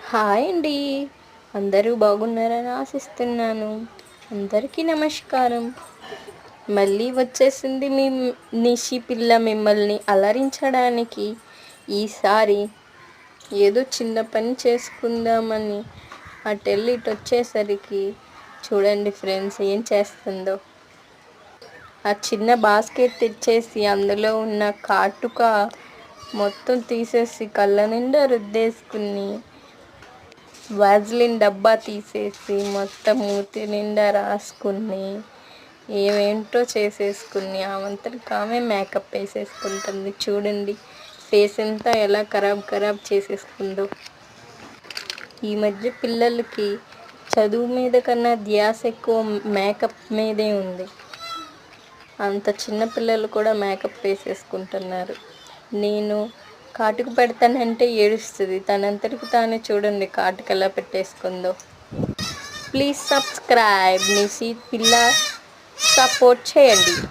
Hi అండి. అందరూ బాగున్నారని ఆశిస్తున్నాను. అందరికీ నమస్కారం. మళ్ళీ వచ్చేసింది మీ నిషి పిల్ల మిమ్మల్ని అలరించడానికి. ఈసారి ఏదో చిన్న పని చేసుకుందామని అటెళ్ళి ఇటొచ్చేసరికి చూడండి ఫ్రెండ్స్ ఏం చేస్తుందో. ఆ చిన్న బాస్కెట్ తెచ్చేసి అందులో ఉన్న కాటుక మొత్తం తీసేసి కళ్ళ నిండా రుద్దేసుకుని, వాజ్లిన్ డబ్బా తీసేసి మొత్తం మూతి నిండా రాసుకుని, ఏమేంటో చేసేసుకుని ఆమంతటికి ఆమె మేకప్ వేసేసుకుంటుంది. చూడండి ఫేస్ అంతా ఎలా ఖరాబ్ చేసేసుకుందో. ఈ మధ్య పిల్లలకి చదువు మీద కన్నా ధ్యాస ఎక్కువ మేకప్ మీదే ఉంది. అంత చిన్న పిల్లలు కూడా మేకప్ వేసేసుకుంటున్నారు. నేను కాటుక పెడతానంటే ఏడుస్తుంది. తనంతటికి తానే చూడండి కాటుక ఎలా పెట్టేసుకుందో. ప్లీజ్ సబ్స్క్రైబ్ నిషి పిల్ల, సపోర్ట్ చేయండి.